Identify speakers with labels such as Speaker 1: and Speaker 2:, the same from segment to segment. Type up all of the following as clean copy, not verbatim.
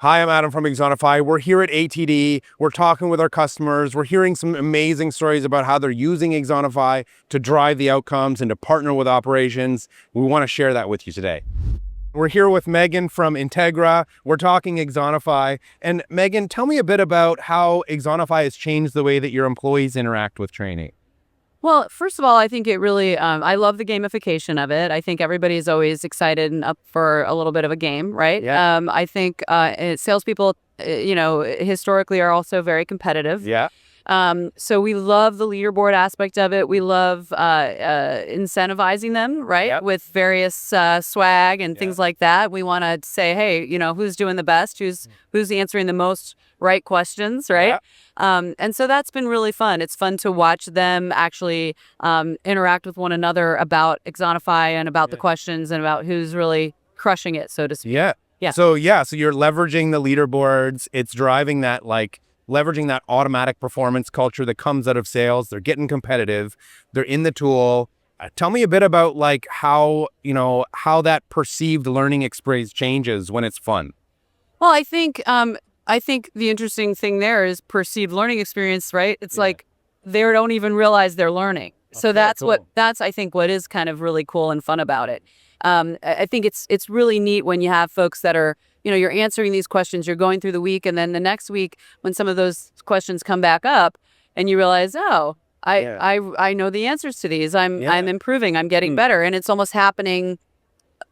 Speaker 1: Hi, I'm Adam from Axonify. We're here at ATD. We're talking with our customers. We're hearing some amazing stories about how they're using Axonify to drive the outcomes and to partner with operations. We want to share that with you today. We're here with Megan from Integra. We're talking Axonify. And Megan, tell me a bit about how Axonify has changed the way that your employees interact with training.
Speaker 2: Well, first of all, I think it really, I love the gamification of it. I think everybody's always excited and up for a little bit of a game, right?
Speaker 1: Yeah.
Speaker 2: I think salespeople, historically are also very competitive.
Speaker 1: Yeah.
Speaker 2: So we love the leaderboard aspect of it. We love incentivizing them, right?
Speaker 1: Yep.
Speaker 2: With various swag and things like that. We want to say, hey, who's doing the best? Who's answering the most right questions, right?
Speaker 1: Yeah.
Speaker 2: And so that's been really fun. It's fun to watch them actually interact with one another about Axonify and about the questions and about who's really crushing it, so to speak.
Speaker 1: Yeah.
Speaker 2: Yeah.
Speaker 1: So you're leveraging the leaderboards. It's driving that leveraging that automatic performance culture that comes out of sales. They're getting competitive. They're in the tool. Tell me a bit about how that perceived learning experience changes when it's fun.
Speaker 2: Well, I think the interesting thing there is perceived learning experience, right? It's like they don't even realize they're learning. So that's
Speaker 1: cool.
Speaker 2: that's I think what is kind of really cool and fun about it. I think it's really neat when you have folks that are, you're answering these questions, you're going through the week, and then the next week when some of those questions come back up and you realize, I know the answers to these. I'm improving, I'm getting better, and it's almost happening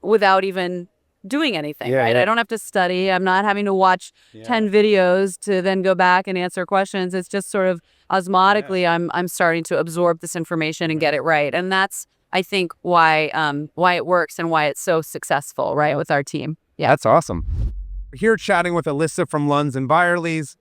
Speaker 2: without even doing anything, right?
Speaker 1: Yeah.
Speaker 2: I don't have to study. I'm not having to watch 10 videos to then go back and answer questions. It's just sort of osmotically I'm starting to absorb this information and get it right. And that's, I think, why it works and why it's so successful, right, with our team. Yeah.
Speaker 1: That's awesome. We're here chatting with Alyssa from Lunds and Byerlys.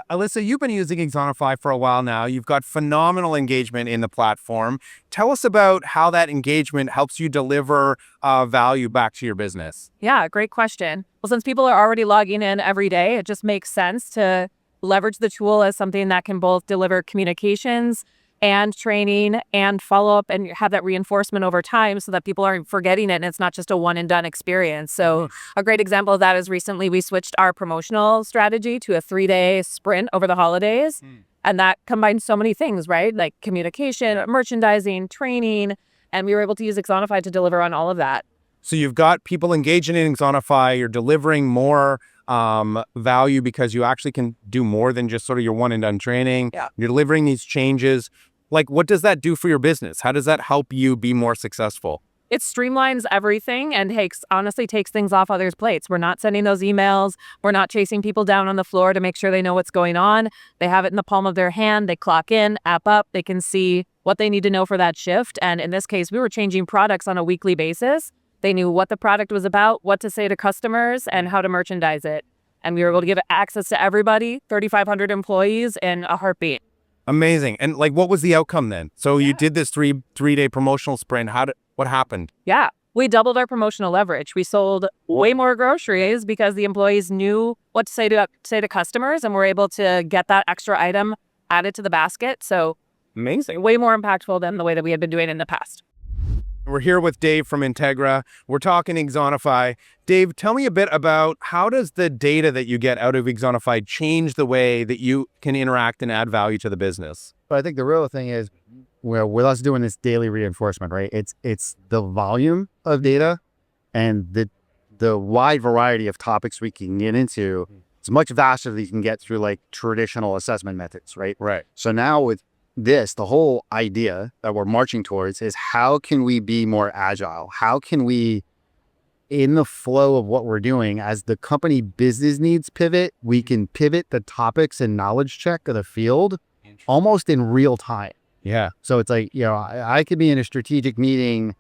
Speaker 1: Alyssa, you've been using Axonify for a while now. You've got phenomenal engagement in the platform. Tell us about how that engagement helps you deliver value back to your business.
Speaker 3: Yeah, great question. Well, since people are already logging in every day, it just makes sense to leverage the tool as something that can both deliver communications and training and follow up and have that reinforcement over time so that people aren't forgetting it and it's not just a one and done experience. So a great example of that is recently we switched our promotional strategy to a 3-day sprint over the holidays. And that combines so many things, right? Like communication, merchandising, training, and we were able to use Axonify to deliver on all of that.
Speaker 1: So you've got people engaging in Axonify. You're delivering more value because you actually can do more than just sort of your one and done training.
Speaker 3: Yeah.
Speaker 1: You're delivering these changes. What does that do for your business? How does that help you be more successful?
Speaker 3: It streamlines everything and honestly takes things off others' plates. We're not sending those emails. We're not chasing people down on the floor to make sure they know what's going on. They have it in the palm of their hand. They clock in, app up. They can see what they need to know for that shift. And in this case, we were changing products on a weekly basis. They knew what the product was about, what to say to customers, and how to merchandise it. And we were able to give access to everybody, 3,500 employees, in a heartbeat.
Speaker 1: Amazing. And what was the outcome then? So you did this three-day promotional sprint. What happened?
Speaker 3: Yeah, we doubled our promotional leverage. We sold way more groceries because the employees knew what to say to customers and were able to get that extra item added to the basket. So
Speaker 1: Amazing.
Speaker 3: way more impactful than the way that we had been doing in the past.
Speaker 1: We're here with Dave from Integra. We're talking Axonify. Dave, tell me a bit about how does the data that you get out of Axonify change the way that you can interact and add value to the business?
Speaker 4: But I think the real thing is, with us doing this daily reinforcement, right? It's the volume of data and the wide variety of topics we can get into. It's much vaster than you can get through traditional assessment methods, right?
Speaker 1: Right.
Speaker 4: So now with this, the whole idea that we're marching towards is how can we be more agile? How can we, in the flow of what we're doing, as the company business needs pivot, we can pivot the topics and knowledge check of the field almost in real time.
Speaker 1: Yeah.
Speaker 4: So it's I could be in a strategic meeting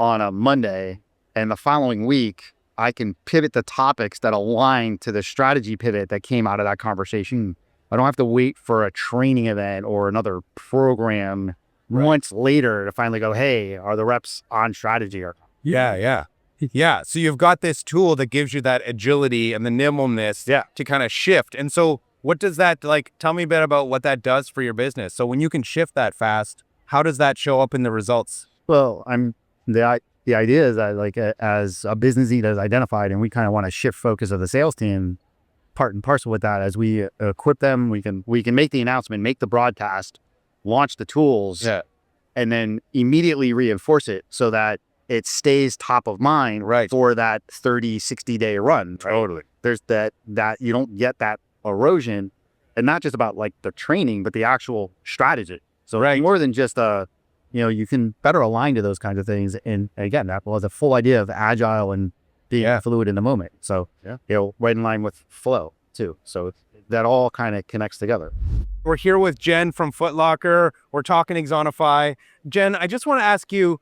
Speaker 4: on a Monday and the following week, I can pivot the topics that align to the strategy pivot that came out of that conversation. I don't have to wait for a training event or another program months later to finally go, hey, are the reps on strategy?
Speaker 1: Yeah. So you've got this tool that gives you that agility and the nimbleness to kind of shift. And so what does that, tell me a bit about what that does for your business. So when you can shift that fast, how does that show up in the results?
Speaker 4: Well, the idea is that as a business need is identified and we kind of want to shift focus of the sales team, part and parcel with that. As we equip them, we can make the announcement, make the broadcast, launch the tools, and then immediately reinforce it so that it stays top of mind for that 30, 60-day run.
Speaker 1: Totally.
Speaker 4: There's that you don't get that erosion, and not just about like the training, but the actual strategy. So it's more than just you can better align to those kinds of things. And again, that was a full idea of agile and being fluid in the moment. So, right in line with flow too. So that all kind of connects together.
Speaker 1: We're here with Jen from Foot Locker. We're talking Axonify. Jen, I just want to ask you,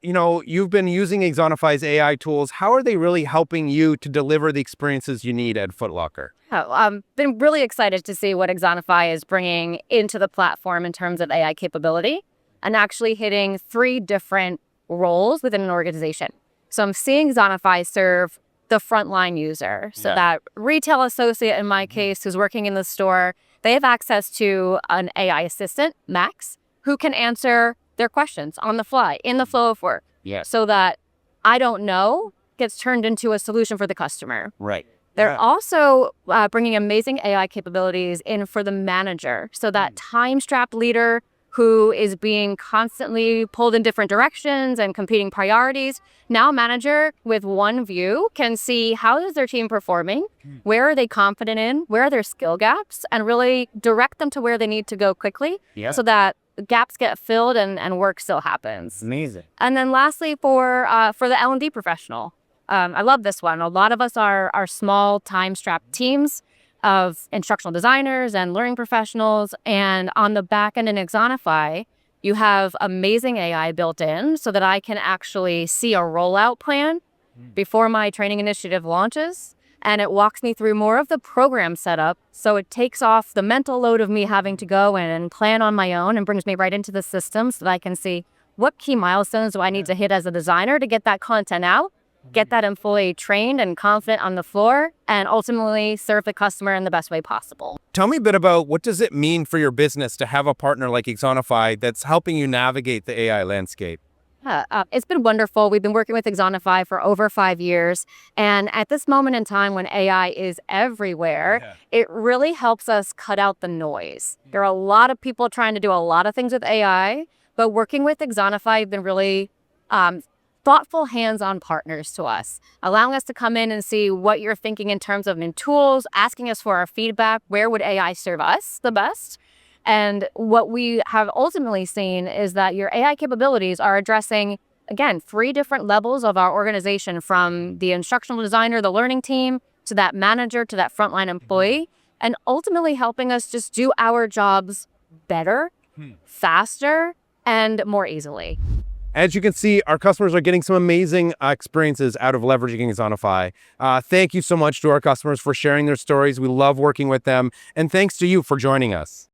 Speaker 1: you've been using Axonify's AI tools. How are they really helping you to deliver the experiences you need at Foot Locker?
Speaker 5: I've been really excited to see what Axonify is bringing into the platform in terms of AI capability and actually hitting 3 different roles within an organization. So I'm seeing Axonify serve the frontline user. So that retail associate, in my case, who's working in the store, they have access to an AI assistant, Max, who can answer their questions on the fly, in the flow of work. So that I don't know gets turned into a solution for the customer. They're also bringing amazing AI capabilities in for the manager. So that time-strapped leader who is being constantly pulled in different directions and competing priorities. Now manager with one view can see how is their team performing, where are they confident in, where are their skill gaps, and really direct them to where they need to go quickly so that gaps get filled and work still happens.
Speaker 1: Amazing.
Speaker 5: And then lastly, for the L&D professional, I love this one. A lot of us are small time-strapped teams of instructional designers and learning professionals. And on the back end in Axonify, you have amazing AI built in so that I can actually see a rollout plan before my training initiative launches. And it walks me through more of the program setup. So it takes off the mental load of me having to go in and plan on my own and brings me right into the system so that I can see what key milestones do I need to hit as a designer to get that content out, get that employee trained and confident on the floor, and ultimately serve the customer in the best way possible.
Speaker 1: Tell me a bit about what does it mean for your business to have a partner like Axonify that's helping you navigate the AI landscape?
Speaker 5: It's been wonderful. We've been working with Axonify for over 5 years. And at this moment in time when AI is everywhere, it really helps us cut out the noise. There are a lot of people trying to do a lot of things with AI, but working with Axonify, I've been really thoughtful hands-on partners to us, allowing us to come in and see what you're thinking in terms of new tools, asking us for our feedback, where would AI serve us the best? And what we have ultimately seen is that your AI capabilities are addressing, again, 3 different levels of our organization, from the instructional designer, the learning team, to that manager, to that frontline employee, and ultimately helping us just do our jobs better, faster, and more easily.
Speaker 1: As you can see, our customers are getting some amazing experiences out of leveraging Axonify. Thank you so much to our customers for sharing their stories. We love working with them. And thanks to you for joining us.